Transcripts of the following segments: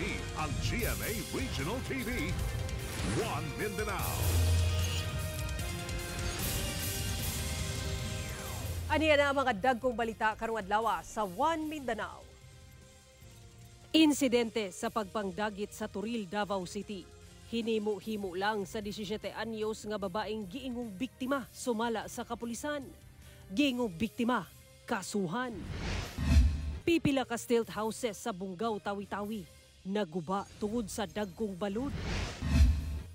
Kini ang GMA Regional TV, One Mindanao. Aniya na ang mga dagkong balita karong adlaw sa One Mindanao. Insidente sa pagpangdagit sa Turil, Davao City. Hinimo-himo lang sa 17 anyos nga babaeng giingong biktima sumala sa kapulisan. Giingong biktima, kasuhan. Pipila ka stilt houses sa Bungaw, Tawi-Tawi. Naguba tungod sa dagkong balod.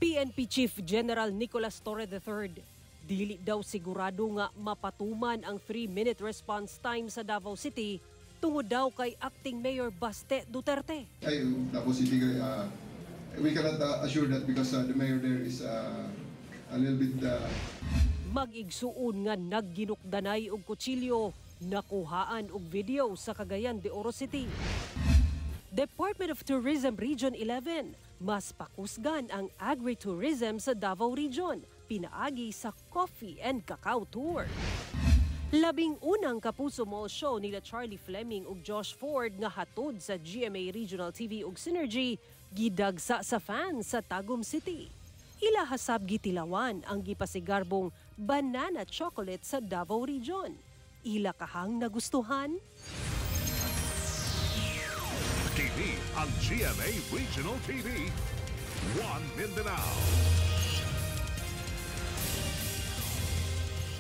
PNP Chief General Nicolas Torre III. Dili daw sigurado nga mapatuman ang 3-minute response time sa Davao City tungod daw kay Acting Mayor Baste Duterte. Davao City, we cannot assure that because the mayor there is a little bit... Mag-igsuon nga nagginukdanay og kutsilyo, nakuhaan og video sa Cagayan de Oro City. Department of Tourism Region 11, mas pakusgan ang agritourism sa Davao Region, pinaagi sa Coffee and Cacao Tour. Labing unang Kapuso Mall show nila Charlie Fleming ug Josh Ford nga hatod sa GMA Regional TV ug Synergy, gidagsa sa fans sa Tagum City. Ilahasab gitilawan ang gipasigarbong banana chocolate sa Davao Region. Ila kahang nagustuhan? Kini ang GMA Regional TV, One Mindanao.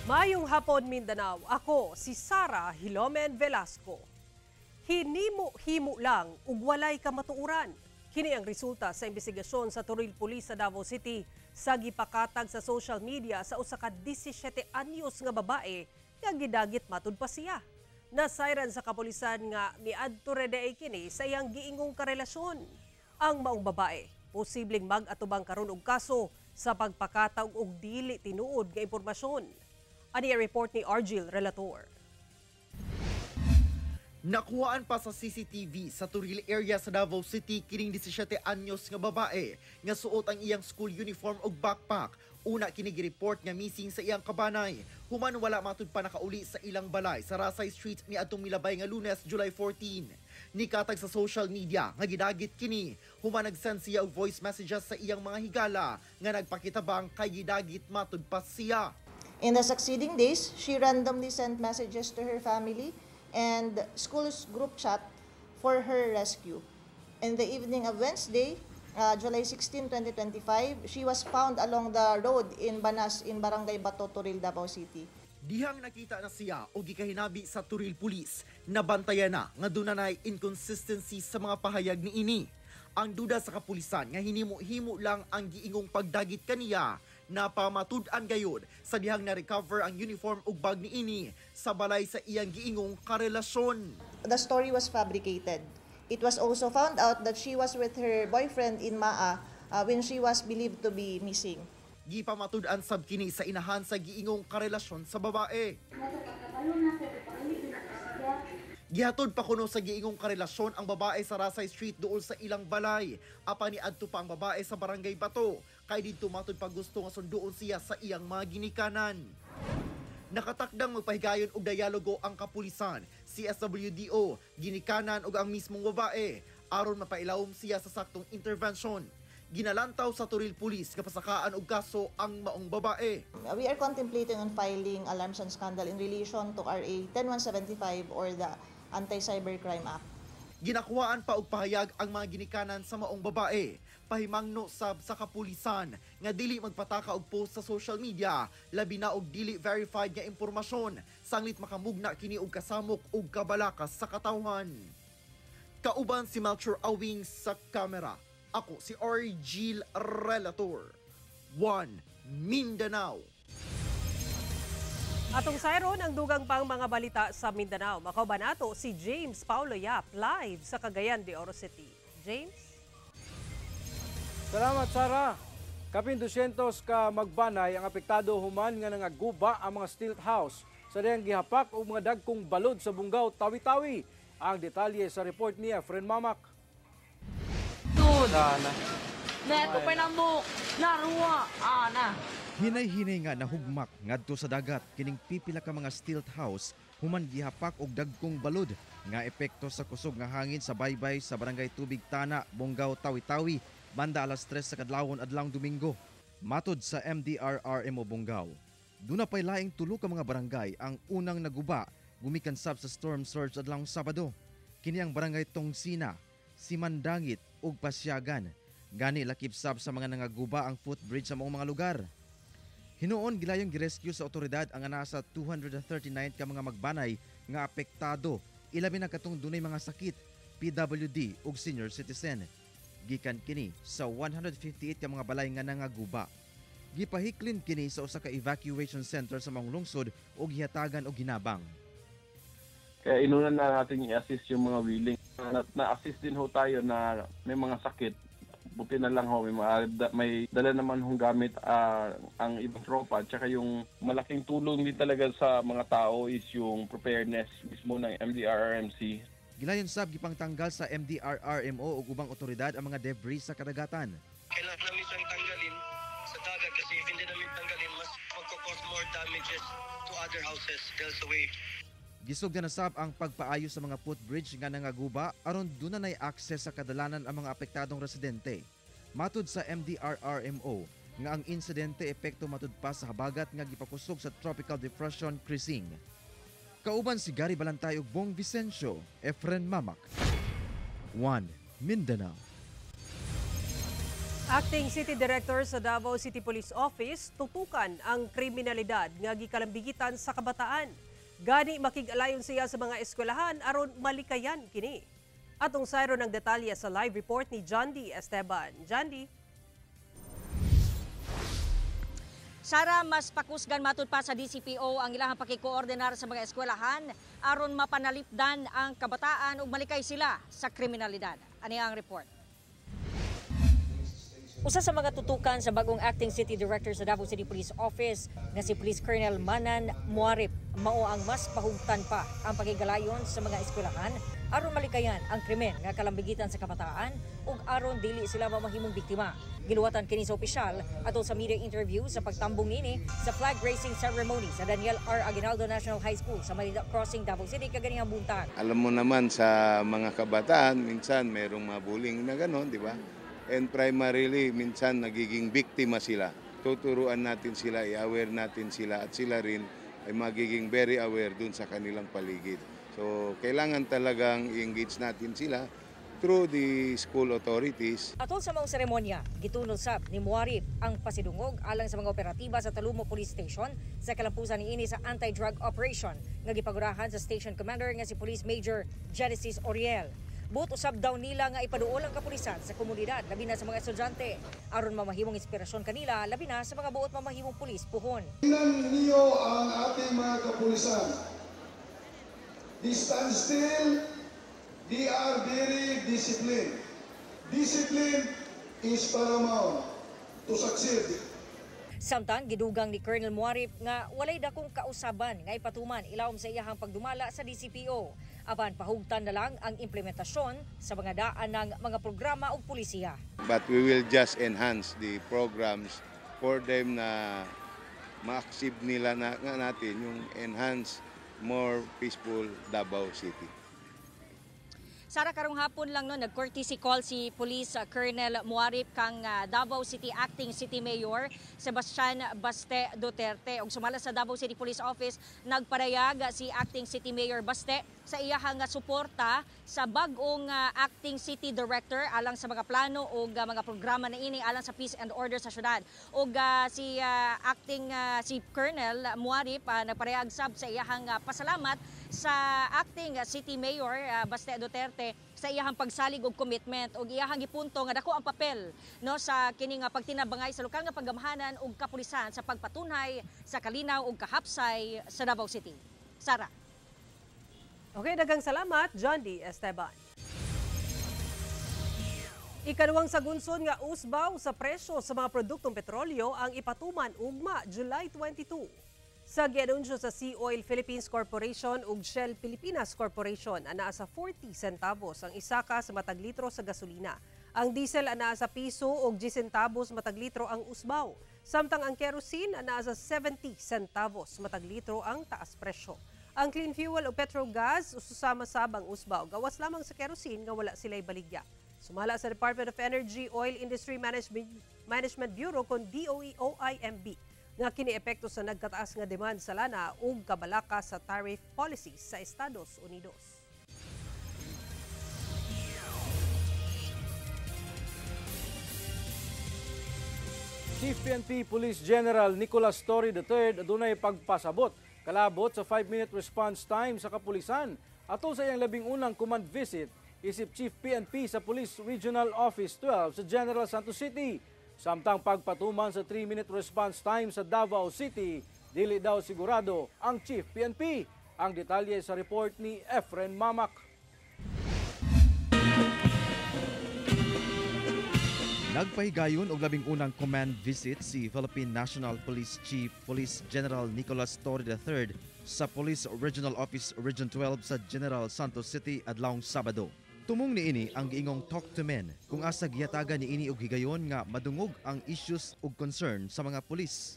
Mayong hapon Mindanao, ako si Sara Hilomen Velasco. Hinimo-himo lang ug walay kamatuuran. Kini ang resulta sa investigasyon sa Turil Police sa Davao City sa gipakatag sa social media sa usa ka 17 anyos nga babae nga gidagit matud pa siya. Nasayran sa kapulisan nga miadto reday kini sa iyang giingong karelasyon. Ang maong babae posibleng mag-atubang karon og kaso sa pagpakataw og dili tinuod nga impormasyon. Ani report ni Argil Relator. Nakuhaan pa sa CCTV sa Turil area sa Davao City kining 17 anyos nga babae nga suot ang iyang school uniform ug backpack. Una kini gi-report nga missing sa iyang kabanay. Human wala matud pa nakauli sa ilang balay sa Rasay Street niadtong milabay nga Lunes, July 14. Nikatag sa social media nga gidagit kini. Human nag-send siya og voice messages sa iyang mga higala nga nagpakitabang kay gidagit matud pa siya. In the succeeding days, she randomly sent messages to her family and school's group chat for her rescue. In the evening of Wednesday, July 16, 2025, she was found along the road in Banas in Barangay Bato, Turil, Davao City. Dihang nakita na siya o gikahinabi sa Turil Police, nabantayan na nga dunay inconsistency sa mga pahayag ni ini. Ang duda sa kapulisan nga hinimo-himo lang ang giingong pagdagit kaniya na pamatud-an gayud sa dihang na-recover ang uniform ug bag ni ini sa balay sa iyang giingong karelasyon. The story was fabricated. It was also found out that she was with her boyfriend in Maa when she was believed to be missing. Gipamatud-an sab kini sa inahan sa giingong karelasyon sa babae. Gihatod pa kuno sa giingong karelasyon ang babae sa Rasay Street dool sa ilang balay. Apa ni adto pa ang babae sa Barangay Bato kay didto matud pa gusto nga sunduon siya sa iyang mga ginikanan. Nakatakdang magpahigayon og dialogo ang kapulisan, CSWDO, ginikanan ug ang mismong babae aron mapailawom siya sa saktong intervention. Ginalantaw sa Turil Police nga pasakaan og kaso ang maong babae. We are contemplating on filing alarms and scandal in relation to RA 10175 or the Anti-Cybercrime Act. Ginakuhaan pa og pahayag ang mga ginikanan sa maong babae. Pahimangno sab sa kapulisan nga dili magpataka og post sa social media, labi na og dili verified nga impormasyon, sanglit makamugna kini og kasamok ug kabalakas sa katawhan. Kauban si Melchor Awing sa kamera. Ako si Argil Relator. One Mindanao. Atong sayron ang dugang pang mga balita sa Mindanao. Makauban nato si James Paulo Yap live sa Cagayan de Oro City. James? Salamat, Sara. Kapin 200 ka magbanay ang apektado human nga nangaguba ang mga stilt house sa diyang gihapak o mga dagkong balod sa Bungaw, Tawi-Tawi. Ang detalye sa report niya, Friend Mamak. Sana. Neto pa na mo. Naruwa. Ana. Hinay-hinay nga nahugmak ngadto sa dagat kining pipila ka mga stilt house human gihapak og dagkong balod nga epekto sa kusog nga hangin sa baybay sa barangay Tubig Tana, Bonggao, Tawi-Tawi, banda alas 3 sa kadlawon adlang Domingo. Matod sa MDRRMO Bonggao, duna pay laing tulo ka mga barangay ang unang naguba gumikan sab sa storm surge adlang Sabado. Kini ang barangay Tongsina, Simandangit ug Pasyagan. Gani lakip sab sa mga nangaguba ang footbridge sa mga lugar. Hinuon gilayong girescue sa otoridad ang nasa 239 ka mga magbanay nga apektado, ilabi na katong dunay mga sakit, PWD ug senior citizen. Gikan kini sa 158 ka mga balay nga nangaguba. Gipahiklin kini sa usa ka evacuation center sa mga lungsod ug gihatagan og ginabang. Kaya inunan na natin i-assist yung mga willing. Na-assist din ho tayo na may mga sakit. Buti na lang ho, may dala naman hong gamit ang ibang tropa. Tsaka yung malaking tulong din talaga sa mga tao is yung preparedness mismo ng MDRRMC. Gilayon sab gipangtanggal sa MDRRMO ug ubang otoridad ang mga debris sa kadagatan. Kailangan namin siyang tanggalin sa dagat kasi if hindi namin tanggalin, mas magkakause more damages to other houses else away. Gisugdan na sab ang pagpaayo sa mga footbridge nga nangaguba aron duna nay access sa kadalanan ang mga apektadong residente. Matud sa MDRRMO nga ang insidente epekto matud pa sa habagat nga gipakusog sa Tropical Depression Crising. Kauban si Gary Balantay ug Bong Vicencio, Efren Mamak. 1 Mindanao. Acting City Director sa Davao City Police Office tutukan ang kriminalidad nga gikalambigitan sa kabataan. Gani makig-alayon siya sa mga eskwelahan aron malikayan kini. Atong sayro ng detalye sa live report ni John D. Esteban. John D. Sara, mas pakusgan matud pa sa DCPO ang ilahang pakikoordinar sa mga eskwelahan aron mapanalipdan ang kabataan ug malikay sila sa kriminalidad. Ani ang report? Usa sa mga tutukan sa bagong Acting City Director sa Davao City Police Office nga si Police Colonel Manan Muarip mao ang mas pahugtan pa ang pakigalayon sa mga eskwelahan aron malikayan ang krimen nga kalambigitan sa kabataan ug aron dili sila mamahimong biktima. Giluwatan kini sa opisyal atol sa media interview sa pagtambong nini sa flag raising ceremony sa Daniel R. Aguinaldo National High School sa Manila Crossing, Davao City kaganihang buntag. Alam mo naman sa mga kabataan minsan mayroong mabuling na gano'n, di ba? And primarily, minsan nagiging biktima sila. Tuturuan natin sila, i-aware natin sila at sila rin ay magiging very aware dun sa kanilang paligid. So, kailangan talagang i-engage natin sila through the school authorities. Atol sa mga seremonya, gitunol sab ni Muarip ang pasidungog alang sa mga operatiba sa Talumo Police Station sa kalampusan niini sa anti-drug operation nga gipagurahan sa Station Commander nga si Police Major Genesis Oriel. But usab daw nila nga ipaduol ang kapulisan sa komunidad labi na sa mga estudyante aron mamahimong inspirasyon kanila labi na sa mga buot mamahimong pulis puhon. Tingnan niyo ang ating mga kapulisan. They stand still, they are very disciplined. Discipline is paramount to succeed. Samtang gidugang ni Colonel Muarip nga walay dakong kausaban nga ipatuman ilawom sa iyahang pagdumala sa DCPO. Apan pahugtan na lang ang implementasyon sa mga daan ng mga programa o pulisiya. But we will just enhance the programs for them na ma-achieve nila natin yung enhance more peaceful Davao City. Sara, karong hapon lang no, nag-courtesy call si Police Colonel Muarip kang Davao City Acting City Mayor Sebastian Baste Duterte. Og sumala sa Davao City Police Office, nagparayag si Acting City Mayor Baste sa iyahang suporta sa bagong Acting City Director alang sa mga plano o mga programa na ini alang sa peace and order sa syudad. Og si si Colonel Muarip nagparayag sab sa iyahang pasalamat sa Acting City Mayor Baste Duterte sa iyahang pagsalig og commitment og iyahang gipunto nga dako ang papel no sa kining pagtinabangay sa lokal nga paggamhanan ug kapulisan sa pagpatunay sa kalinaw ug kahapsay sa Davao City. Sara. Okay, daghang salamat, John D. Esteban. Ikaduhang sagunson nga usbaw sa presyo sa mga produktong petrolyo ang ipatuman ugma July 22. Sa gianunsyo sa Sea Oil Philippines Corporation ug Shell Pilipinas Corporation, anaa sa 40 centavos ang isaka sa matag litro sa gasolina. Ang diesel anaa sa piso ug 10 centavos matag litro ang usbaw. Samtang ang kerosene anaa sa 70 centavos matag litro ang taas presyo. Ang clean fuel o petrogas susama sabang usbaw gawas lamang sa kerosene nga wala sila'y baligya. Sumala sa Department of Energy Oil Industry Management Bureau kon DOE-OIMB nga kiniepekto sa nagkataas nga demand sa lana ug kabalaka sa tariff policy sa Estados Unidos. Chief PNP Police General Nicolas Torre III adunay pagpasabot kalabot sa 5-minute response time sa kapulisan atol sa iyang labing unang command visit isip Chief PNP sa Police Regional Office 12 sa General Santos City. Samtang pagpatuman sa 3-minute response time sa Davao City, dili daw sigurado ang Chief PNP. Ang detalye sa report ni Efren Mamak. Nagpahigayon og labing unang command visit si Philippine National Police Chief Police General Nicolas Torre III sa Police Regional Office Region 12 sa General Santos City adlawng Sabado. Tumong niini ang giingong talk to men kung asa giyatagan niini og higayon nga madungog ang issues ug concern sa mga pulis.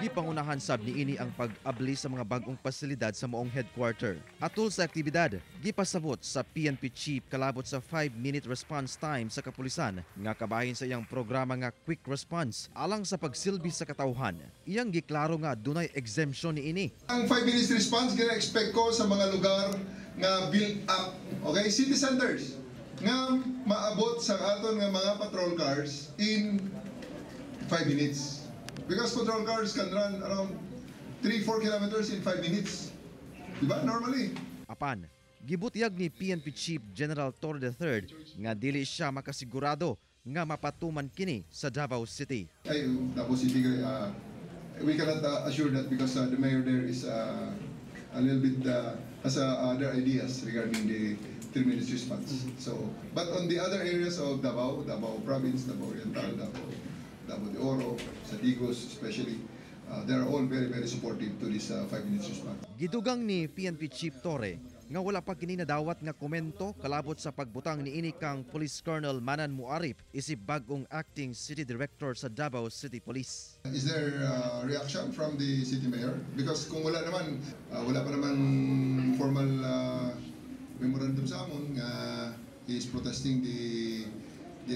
Gipangunahan sab niini ang pag-abli sa mga bag-ong pasilidad sa moong headquarter. Atol sa aktibidad, gipasabot sa PNP Chief kalabot sa 5-minute response time sa kapulisan nga kabahin sa iyang programa nga Quick Response alang sa pagsilbi sa katawhan. Iyang giklaro nga dunay exemption niini. Ang 5 minutes response gina-expect ko sa mga lugar nga build up, okay, city centers nga maabot sa aton nga mga patrol cars in 5 minutes. Because patrol cars can run around 3-4 kilometers in 5 minutes. Diba? Normally. Apan, gibutyag ni PNP Chief General Torre III nga dili siya makasigurado nga mapatuman kini sa Davao City. Davao City, we cannot assure that because the mayor there is a little bit has other ideas regarding the 3 minutes response. So, but on the other areas of Davao Province, Davao Oriental, Davao de Oro, Sadigos especially, they are all very supportive to this 5 minutes response. Gidugang ni PNP Chief Torre nga wala pa kini nadawat nga komento kalabot sa pagbutang niini kang Police Colonel Manan Muarip isip bag-ong acting City Director sa Davao City Police. Is there reaction from the city mayor? Because kung wala naman, wala pa naman formal memorandum sa amon nga he is protesting the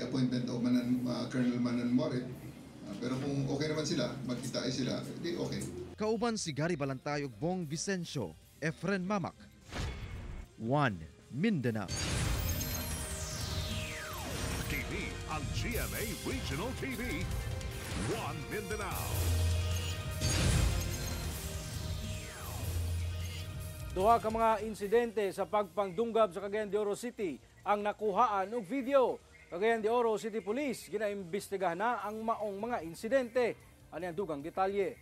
appointment of Colonel Manan Muarip. Pero kung okay naman sila, magkita sila, di okay. Kauban si Gary Balantay ug Bong Vicencio, Efren Mamak, 1 Mindanao. TV ang GMA Regional TV, 1 Mindanao. Duha ka mga insidente sa pagpangdunggab sa Cagayan de Oro City ang nakuhaan og video. Cagayan de Oro City Police ginaimbestigahan na ang maong mga insidente. Ano ang dugang detalye?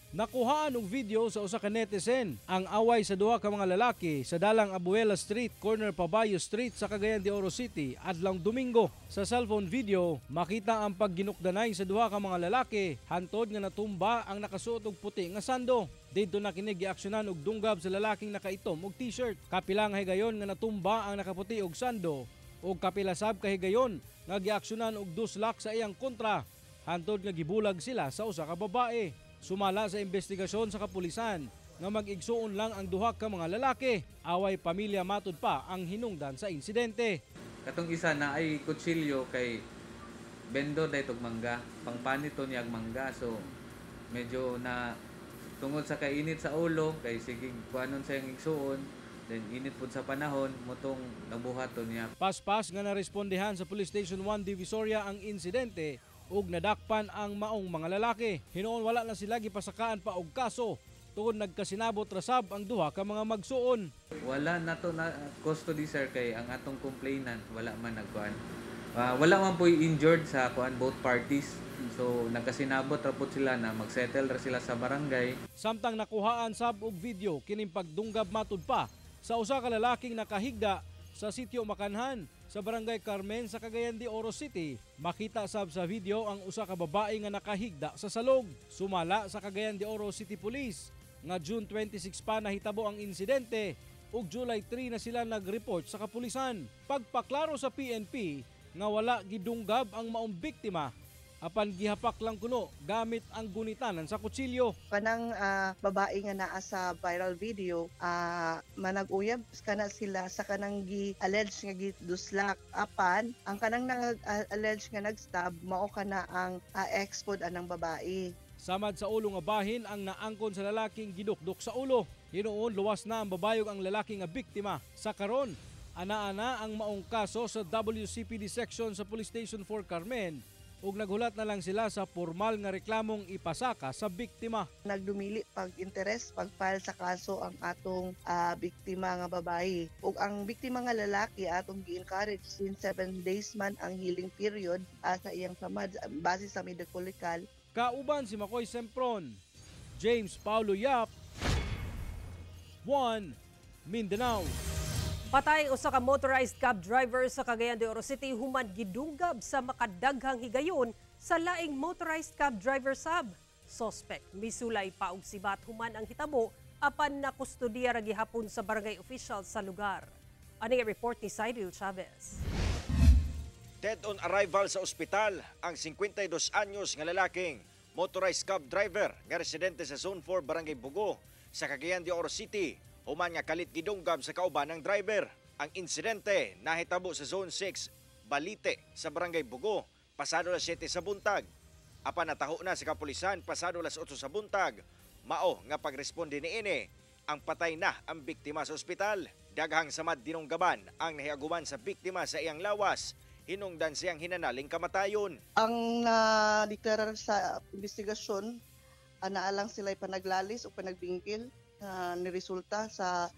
Nakuhaan og video sa usa ka netizen ang away sa duha ka mga lalaki sa dalang Abuela Street, corner Pabayo Street sa Cagayan de Oro City adlong Domingo. Sa cellphone video, makita ang pagginukdanay sa duha ka mga lalaki hantod nga natumba ang nakasuot og puti nga sando. Dito na kini giaksyonan og dunggab sa lalaking nakaitom og t-shirt. Kapila nga higayon nga natumba ang nakaputi og sando ug kapila sab ka higayon nga giaksyonan og duslak sa iyang kontra hantod nga gibulag sila sa usa ka babae. Sumala sa investigasyon sa kapulisan nga mag-igsuon lang ang duha ka mga lalaki. Away pamilya matud pa ang hinungdan sa insidente. Katong isa na ay kutsilyo kay bendo daytog mangga, pangpanito niya mangga, so medyo na tungod sa kainit sa ulo kay sige kuanon sa iyang igsuon, then init pud sa panahon motong nabuhaton niya. Paspas nga narespondehan sa Police Station 1 Divisoria ang insidente ug nadakpan ang maong mga lalaki. Hinuon wala na sila gipasakaan pa og kaso tungod nagkasinabot rasab ang duha ka mga magsuon. Wala na to na custody sir kay ang atong complainant wala man nagkuan. Wala man po'y injured sa kuan both parties. So nagkasinabot ra pud sila na magsettle ra sila sa barangay. Samtang nakuhaan sab og video kining pagdunggab matud pa sa usa ka lalaking nakahigda sa sitio Makanhan sa Barangay Carmen sa Cagayan de Oro City. Makita sab sa video ang usa ka babae nga nakahigda sa salog. Sumala sa Cagayan de Oro City Police nga June 26 pa nahitabo ang insidente ug July 3 na sila nag-report sa kapulisan. Pagpaklaro sa PNP nga wala gidunggab ang maong biktima apan gihapak lang kuno gamit ang gunitanan sa kutsilyo. Kanang babae nga naa sa viral video, manag-uyab kana sila sa kanang gi-allege nga giduslak. Apan ang kanang nag-allege nga nag-stab mao kana ang ex-pod anang babae. Samad sa ulo nga bahin ang naangkon sa lalaking gidukdok sa ulo. Hinuon luwas na ang babayog ang lalaki nga biktima. Sa karon, ana-ana ang maong kaso sa WCPD section sa Police Station 4 Carmen ug naghulat na lang sila sa formal nga reklamong ipasaka sa biktima. Nagdumili pag-interes pag-file sa kaso ang atong biktima nga babae. Ug ang biktima nga lalaki atong gi-encourage since 7 days man ang healing period sa iyang samad base sa medical legal. Kauban si Makoy Sempron, James Paulo Yap, 1 Mindanao. Patay usa ka motorized cab driver sa Cagayan de Oro City human gidunggab sa makadaghang higayon sa laing motorized cab driver sab. Suspect misulay pa og sibat human ang hitabo apan nakustodiya ra gihapon sa barangay official sa lugar. Ani report ni Cyril Chavez. Dead on arrival sa ospital ang 52 anyos nga lalaking motorized cab driver nga residente sa Zone 4 Barangay Bugo sa Cagayan de Oro City. Human nga kalit gidunggab sa kauban ng driver. Ang insidente nahitabo sa Zone 6 Balite sa Barangay Bugo pasado alas 7 sa buntag. Apan nataho na sa kapulisan pasado alas 8 sa buntag. Mao nga pagresponde niini ang patay na ang biktima sa ospital. Daghang samad dinunggaban ang nahiaguman sa biktima sa iyang lawas. Hinungdan siyang hinanaling kamatayon. Ang na-declare sa investigasyon, naalang sila'y panaglalis o panagbingkil na niresulta sa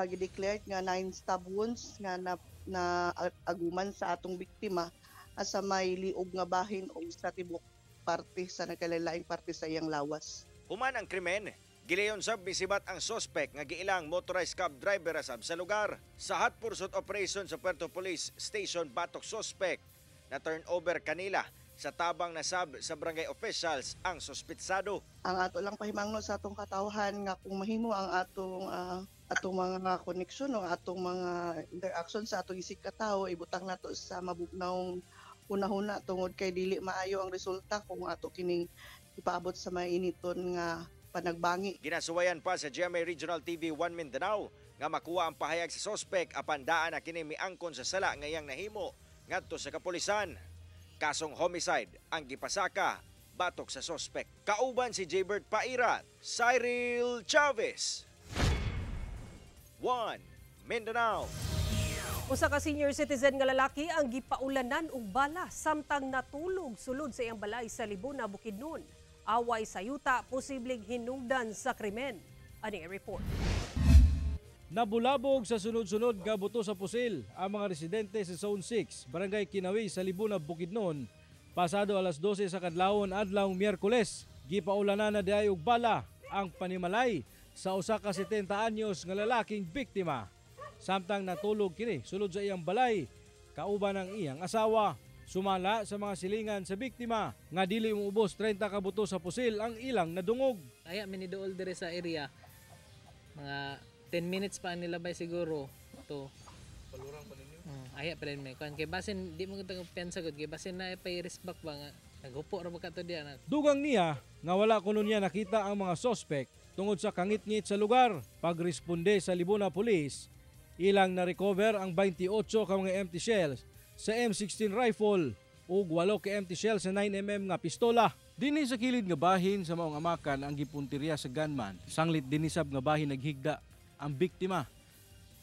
gideclared nga 9 stab wounds nga na aguman sa atong biktima asa may liog nga bahin o sa tibok parte sa nagkalain-laing parte sa iyang lawas. Human ang krimen, gilayon sab misibat ang suspect nga giilang motorized cab driver asab sa lugar. Sa hot pursuit operation sa Puerto Police Station Batok suspect na turnover kanila sa tabang nasab sa barangay officials ang suspitsado. Ang ato lang pahimangno sa atong katawhan nga kung mahimo ang atong mga koneksyon o atong mga interaction sa atong isig katawo ibutang nato sa mabugnawng una-huna tungod kay dili maayo ang resulta kung ato kining ipaabot sa mainiton nga panagbangi. Ginasuwayan pa sa GMA Regional TV 1 Mindanao nga makuha ang pahayag sa suspect apan daan na kini miangkon sa sala nga iyang nahimo ngadto sa kapulisan. Kasong homicide ang gipasaka batok sa suspect. Kauban si Jaybert Pairat, Cyril Chavez, 1 Mindanao. Usa ka senior citizen nga lalaki ang gipaulanan og bala samtang natulog sulod sa iyang balay sa Libuna, Bukidnon. Away sa yuta, posibleng hinungdan sa krimen. Ani report. Nabulabog sa sunod-sunod nga buto sa pusil ang mga residente sa Zone 6, Barangay Kinawi sa Libuna, Bukidnon. Pasado alas 12 sa kadlawon adlawng Miyerkules, gipaulanan na diay og bala ang panimalay sa usa ka 70 anyos nga lalaking biktima. Samtang natulog kini sulod sa iyang balay, kauban ang iyang asawa. Sumala sa mga silingan sa biktima nga dili moubos 30 ka buto sa pusil ang ilang nadungog. Aya miniduol dire sa area. Mga 10 minutes pa nilabay siguro to. Palurang pa ninyo? Aya pa rin may kuan kay basin di mo kitang pensa gud kay basin na pay respect ba nga nagupo ra ba kadto diya na. Dugang niya nga wala kuno niya nakita ang mga suspect tungod sa kangit-ngit sa lugar. Pagresponde sa Libuna Police, ilang na-recover ang 28 ka mga empty shells sa M16 rifle ug 8 ka empty shells sa 9mm nga pistola. Dinhi sa kilid nga bahin sa maong amakan ang gipuntirya sa gunman. Sanglit dinisab nga bahin naghigda ang biktima.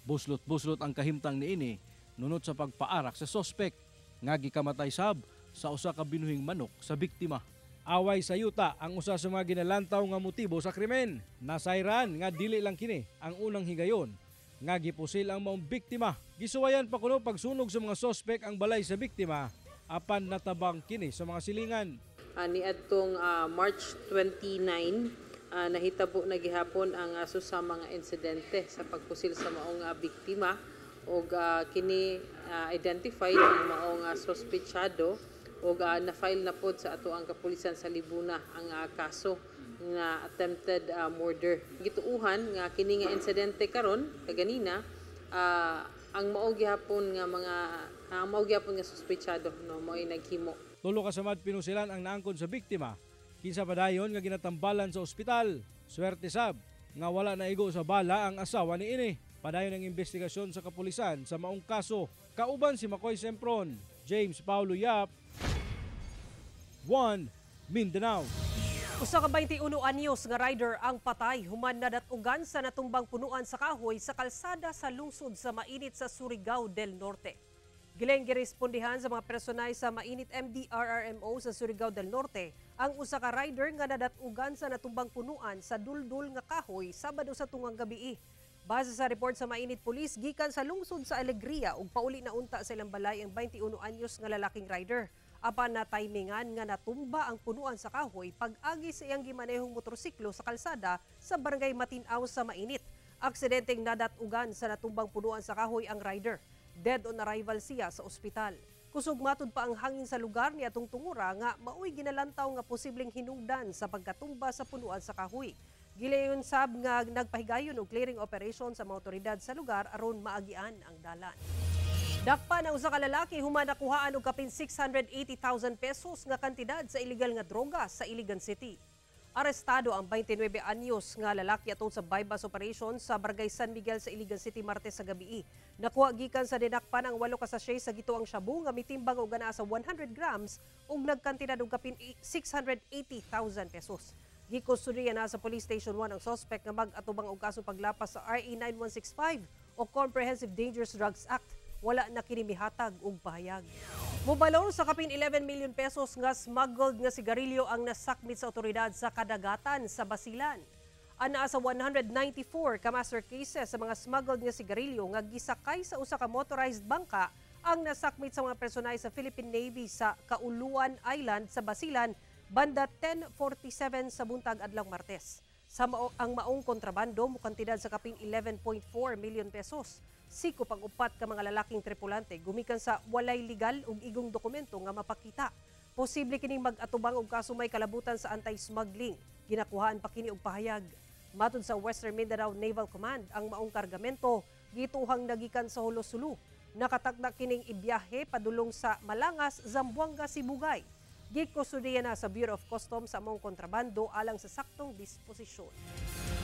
Buslot-buslot ang kahimtang niini nunot sa pagpaarak sa suspect nga gikamatay sab sa usa ka binuhing manok sa biktima. Away sa yuta ang usa sa mga ginalantaw nga motibo sa krimen. Nasayran nga dili lang kini ang unang higayon nga gipusil ang maong biktima. Gisuwayan pa kuno pagsunog sa mga suspect ang balay sa biktima apan natabang kini sa mga silingan. Niadtong March 29 nahitabo na gihapon ang sa mga insidente sa pagpusil sa maong biktima og kini identified ang maong suspetsado og na-file na pod sa ato ang kapulisan sa Libuna ang kaso nga attempted murder. Gituuhan nga kini nga insidente karon kaganina ang mao gihapon nga suspetsado no mo'y naghimo. Tulo ka samad pinusilan ang naangkon sa biktima. Kinsa padayon nga ginatambalan sa ospital. Swerte sab nga wala na igo sa bala ang asawa ni ini. Padayon ang investigasyon sa kapulisan sa maong kaso. Kauban si Makoy Sempron, James Paulo Yap, 1 Mindanao. Usa ka 21 anyos nga rider ang patay human nadatugan sa natumbang punuan sa kahoy sa kalsada sa lungsod sa Mainit sa Surigao del Norte. Giling girespondihan sa mga personay sa Mainit MDRRMO sa Surigao del Norte ang usa ka rider nga nadatugan sa natumbang punuan sa duldul nga kahoy Sabado sa tungang gabi. Base sa report sa Mainit Police, gikan sa lungsod sa Alegria ug pauli na unta sa ilang balay ang 21 anyos nga lalaking rider. Apan na timingan nga natumba ang punuan sa kahoy pag-agi sa iyang gimanehong motorsiklo sa kalsada sa barangay Matinaw sa Mainit. Aksidenteng nadatugan sa natumbang punuan sa kahoy ang rider. Dead on arrival siya sa ospital. Kusog matud pa ang hangin sa lugar ni atong tungura nga maoy ginalantaw nga posibleng hinungdan sa pagkatumba sa punuan sa kahoy. Gilayon sab nga nagpahigayon og clearing operation sa mga otoridad sa lugar aron maagian ang dalan. Dakpa na usa ka lalaki human nakuhaan og kapin 680,000 pesos nga kantidad sa illegal nga droga sa Iligan City. Arestado ang 29 anyos nga lalaki atong sa bypass operation sa Barangay San Miguel sa Iligan City Martes sa gabi. Nakuha gikan sa dinakpan ang 8 ka sachet sa gituang shabu nga mitimbang og gana sa 100 grams ug nagkantidad og kapin 680,000 pesos. Gikustodiya na sa Police Station 1 ang suspect nga mag-atubang og kaso paglapas sa RA 9165 o Comprehensive Dangerous Drugs Act. Wala na kini mihatag og pahayag. Mobalor sa kapin 11 million pesos nga smuggled nga sigarilyo ang nasakmit sa otoridad sa kadagatan sa Basilan. Ana sa 194 ka master cases sa mga smuggled nga sigarilyo nga gisakay sa usa ka motorized bangka ang nasakmit sa mga personay sa Philippine Navy sa Kauluan Island sa Basilan banda 10:47 sa buntag adlaw Martes. Ang maong kontrabando mo kantidad sa kapin 11.4 million pesos. Siko pag-upat ka mga lalaking tripulante gumikan sa walay legal ug igong dokumento nga mapakita. Posible kining mag-atubang og kaso may kalabutan sa anti-smuggling. Ginakuhaan pa kini og pahayag. Matod sa Western Mindanao Naval Command, ang maong kargamento gituhang nagikan sa Holosulu. Nakatakda kining ibiyahe padulong sa Malangas, Zamboanga, Sibugay. Gikustudiya na sa Bureau of Customs sa among kontrabando alang sa saktong disposisyon.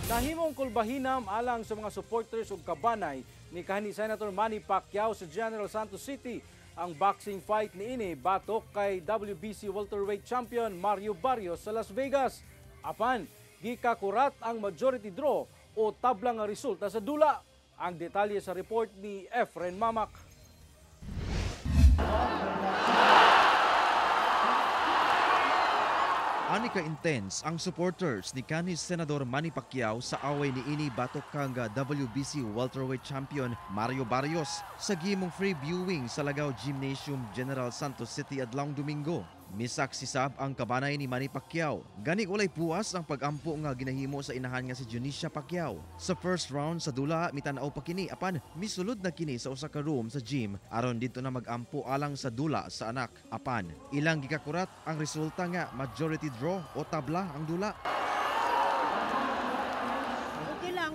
Nahimong kulbahinam alang sa mga supporters ug kabanay ni kanhi Senator Manny Pacquiao sa General Santos City ang boxing fight niini batok kay WBC welterweight champion Mario Barrios sa Las Vegas. Apan gikakurat ang majority draw o tablang nga resulta sa dula. Ang detalye sa report ni Efren Mamak. Ani ka intense ang supporters ni kanhi Senador Manny Pacquiao sa away ni ini batok kang WBC welterweight champion Mario Barrios sa gimong free viewing sa Lagaw Gymnasium General Santos City adlawng Domingo. Misaksisab ang kabanay ni Manny Pacquiao. Gani walay puas ang pagampo nga ginahimo sa inahan nga si Junicia Pacquiao. Sa first round sa dula mitanaw pa kini apan misulod na kini sa usa ka room sa gym aron dito na magampo alang sa dula sa anak. Apan ilang gikakurat ang resulta nga majority draw o tabla ang dula. Okay lang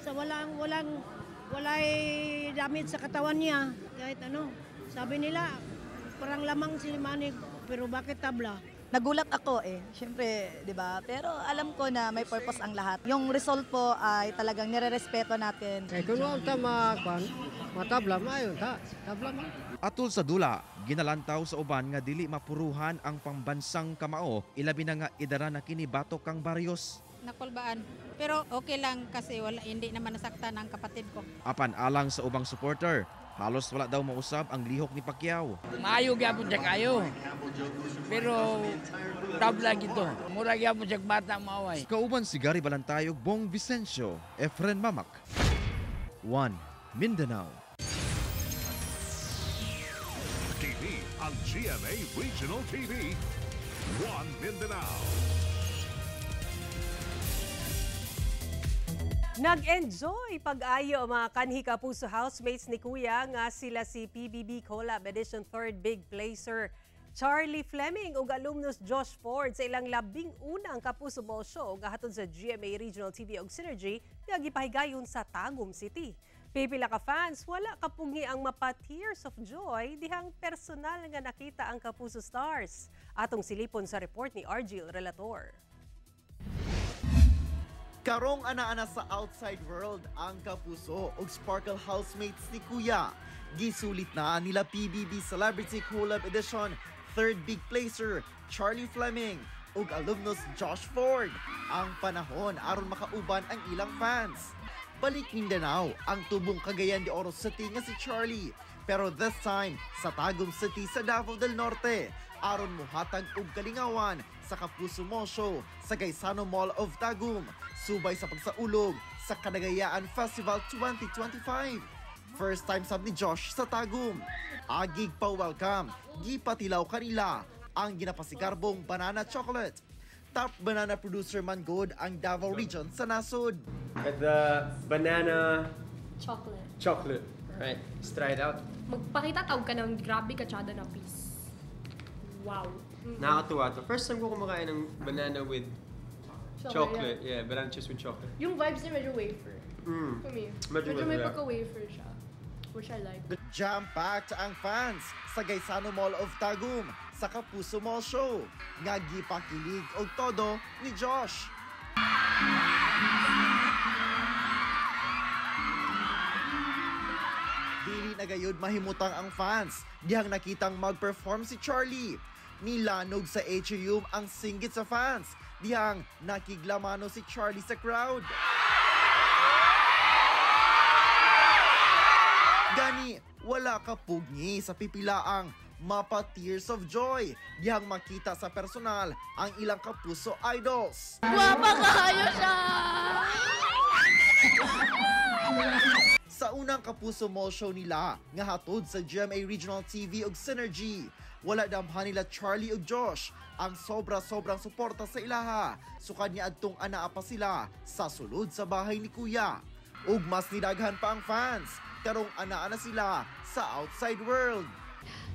sa walay damage sa katawan niya kahit ano. Sabi nila parang lamang si Manny pero bakit tabla? Nagulat ako Siyempre, 'di ba? Pero alam ko na may purpose ang lahat. Yung result po ay talagang nirerespeto natin. Kung wala ta matabla mayon ta. Tabla man. Atol sa dula, ginalantaw sa uban nga dili mapuruhan ang pambansang kamao, ilabi na nga idara na kini batok kang Barrios. Nakulbaan. Pero okay lang kasi hindi naman nasaktan ang kapatid ko. Apan alang sa ubang supporter, halos wala daw mausab ang lihok ni Pacquiao. Maayo gyapon siya kayo. Pero tabla gito. Mura gyapon siya bata maaway. Kauban si Gary Balantayog, Bong Vicencio, Efren Mamak. 1 Mindanao. TV ang GMA Regional TV. 1 Mindanao. Nag-enjoy pag-ayo ang mga kanhi kapuso housemates ni Kuya nga sila si PBB Collab Edition 3rd Big Placer Charlie Fleming ug alumnus Josh Ford sa ilang 11 kapuso ball show nga hatod sa GMA Regional TV og Synergy nga gipahigayon sa Tagum City. Pipila ka fans, wala kapungi ang mapa tears of joy dihang personal nga nakita ang Kapuso stars. Atong silipon sa report ni Argil Relator. Karong ana-ana sa outside world ang Kapuso ug Sparkle housemates ni Kuya. Gisulit na nila PBB Celebrity Collab Edition third big placer Charlie Fleming ug alumnus Josh Ford ang panahon aron makauban ang ilang fans. Balik Mindanao ang tubong Cagayan de Oro City nga si Charlie, pero this time sa Tagum City sa Davao del Norte aron muhatag og kalingawan sa Kapuso Mall Show sa Gaisano Mall of Tagum, subay sa pagsaulog sa Kadagayaan Festival 2025. First time sab ni Josh sa Tagum. Agig pa welcome, gipatilaw kanila ang ginapasigarbong banana chocolate. Top banana producer man good ang Davao region sa nasod. At the banana chocolate. Right, let's try it out. Magpakita tawag ka ng grabe katsada na piece. Wow. Nakakatuwa to. First time ko kumakain ng banana with chocolate. Yeah, banana chips with chocolate. Yung vibes niya medyo wafer. For me. Medyo may pagka-wafer siya. Which I like. Jam-packed ang fans sa Gaisano Mall of Tagum sa Kapuso Mall Show. Nga gipakilig og todo ni Josh. Dili na gayud mahimutang ang fans dihang nakitang mag-perform si Charlie. Nilanog sa atrium ang singgit sa fans dihang nakiglamano si Charlie sa crowd. Gani, wala ka pugni sa pipilaang mapa tears of joy dihang makita sa personal ang ilang Kapuso idols. Guwapa kayo siya! Sa unang Kapuso Mall Show nila nga hatod sa GMA Regional TV ug Synergy, wala damhan nila Charlie ug Josh ang sobra-sobrang suporta sa ilaha. Sukad niya adtong anaa pa sila sa sulod sa bahay ni Kuya. Ug mas nidaghan pa ang fans karong anaa na sila sa outside world.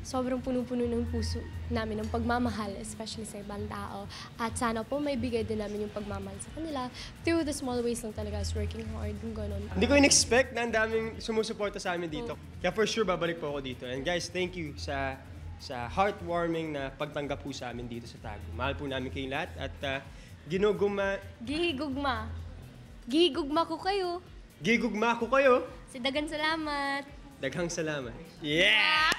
Sobrang puno-puno ng puso namin ng pagmamahal, especially sa ibang tao. At sana po may bigay din namin yung pagmamahal sa kanila through the small ways lang talaga, as working hard, yung gano'n. Hindi ko in-expect na ang daming sumusuporta sa amin dito. Kaya for sure, babalik po ako dito. And guys, thank you sa heartwarming na pagtanggap po sa amin dito sa Tagum. Mahal po namin kayong lahat at ginuguma... Gihigugma. Gihigugma ko kayo. Gigugma ko kayo. Daghang salamat. Daghang salamat. Yeah!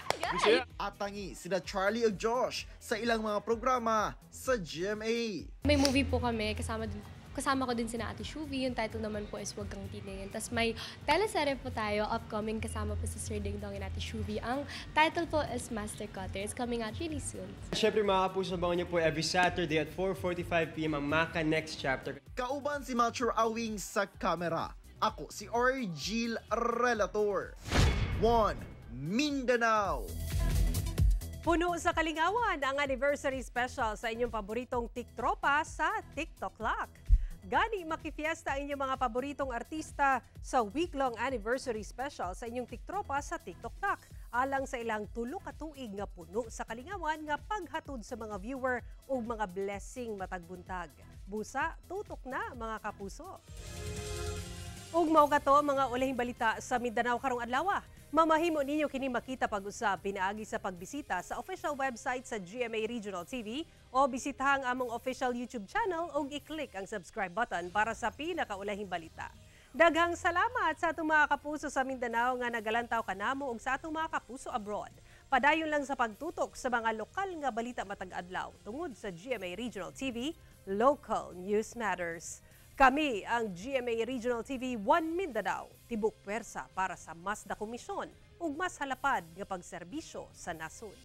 At tangi sina Charlie ug Josh sa ilang mga programa sa GMA. May movie po kami, kasama ko din sina Ate Shuvi. Yung title naman po is Huwag Kang Titingin. Tapos may teleserye po tayo, upcoming, kasama po si Sir Ding Dong and Ate Shuvi. Ang title po is Master Cutter. It's coming out really soon. Siyempre mga Kapuso, abangan niyo po every Saturday at 4:45 p.m. ang Maka Next Chapter. Kauban si Mature Awing sa kamera. Ako si Argil Relator. 1 Mindanao. Puno sa kalingawan ang anniversary special sa inyong paboritong tiktropa sa TikTok Lock. Gani makifiesta ang inyong mga paboritong artista sa week-long anniversary special sa inyong tiktropa sa TikTok Lock. Alang sa ilang tulo ka tuig nga puno sa kalingawan nga paghatod sa mga viewer o mga blessing matagbuntag. Busa, tutok na mga Kapuso. Ug mao kato mga ulahing balita sa Mindanao karong adlaw. Mamahimo ninyo kini makita pag-usab pinaagi sa pagbisita sa official website sa GMA Regional TV o bisitahang among official YouTube channel o i-click ang subscribe button para sa pinakaulahing balita. Daghang salamat sa atong mga Kapuso sa Mindanao nga nagalantaw kanamo ug sa atong mga Kapuso abroad. Padayon lang sa pagtutok sa mga lokal nga balita matag adlaw tungod sa GMA Regional TV, Local News Matters. Kami ang GMA Regional TV 1 Mindanao, tibok pwersa para sa mas na komisyon ug mas halapad nga pagserbisyo sa nasod.